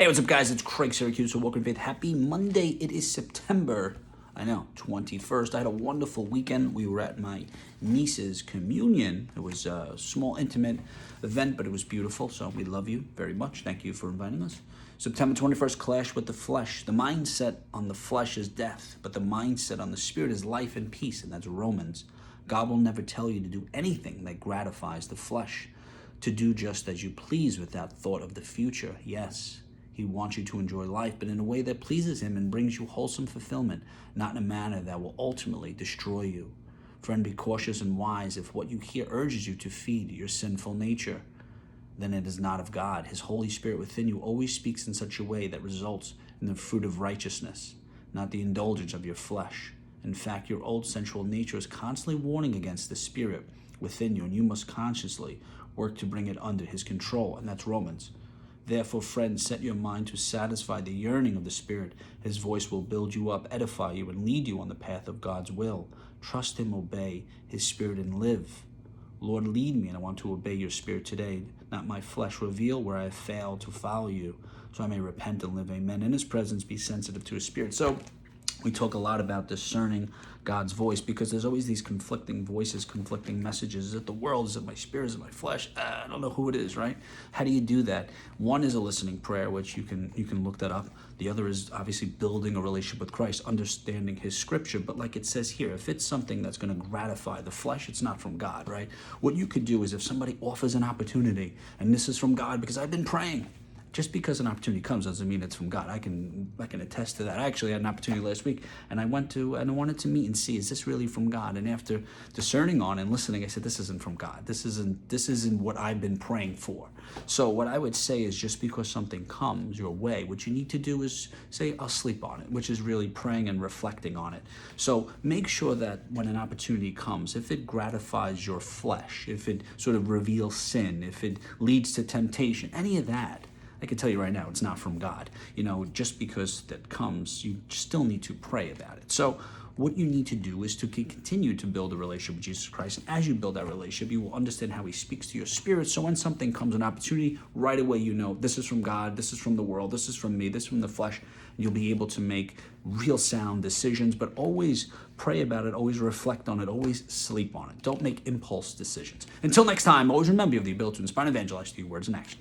Hey, what's up, guys? It's Craig Syracusa. Welcome to Faith. Happy Monday. It is September, 21st. I had a wonderful weekend. We were at my niece's communion. It was a small, intimate event, but it was beautiful. So we love you very much. Thank you for inviting us. September 21st, clash with the flesh. The mindset on the flesh is death, but the mindset on the spirit is life and peace, and that's Romans. God will never tell you to do anything that gratifies the flesh, to do just as you please without thought of the future. Yes, He wants you to enjoy life, but in a way that pleases Him and brings you wholesome fulfillment, not in a manner that will ultimately destroy you. Friend, be cautious and wise. If what you hear urges you to feed your sinful nature, then it is not of God. His Holy Spirit within you always speaks in such a way that results in the fruit of righteousness, not the indulgence of your flesh. In fact, your old sensual nature is constantly warning against the Spirit within you, and you must consciously work to bring it under His control, and that's Romans. Therefore, friends, set your mind to satisfy the yearning of the Spirit. His voice will build you up, edify you, and lead you on the path of God's will. Trust Him, obey His Spirit, and live. Lord, lead me, and I want to obey your Spirit today, not my flesh. Reveal where I have failed to follow you, so I may repent and live. Amen. In His presence, be sensitive to His Spirit. So we talk a lot about discerning God's voice, because there's always these conflicting voices, conflicting messages. Is it the world? Is it my spirit? Is it my flesh? I don't know who it is, right? How do you do that? One is a listening prayer, which you can look that up. The other is obviously building a relationship with Christ, understanding His scripture. But like it says here, if it's something that's going to gratify the flesh, it's not from God, right? What you could do is, if somebody offers an opportunity, and this is from God because I've been praying, just because an opportunity comes doesn't mean it's from God. I can attest to that. I actually had an opportunity last week, and I wanted to meet and see, is this really from God? And after discerning on and listening, I said, this isn't from God. This isn't what I've been praying for. So what I would say is, just because something comes your way, what you need to do is say, I'll sleep on it, which is really praying and reflecting on it. So make sure that when an opportunity comes, if it gratifies your flesh, if it sort of reveals sin, if it leads to temptation, any of that, I can tell you right now, it's not from God. Just because that comes, you still need to pray about it. So what you need to do is to continue to build a relationship with Jesus Christ. And as you build that relationship, you will understand how He speaks to your spirit. So when something comes, an opportunity, right away you know, this is from God, this is from the world, this is from me, this is from the flesh. You'll be able to make real sound decisions, but always pray about it, always reflect on it, always sleep on it. Don't make impulse decisions. Until next time, always remember you have the ability to inspire and evangelize through your words and actions.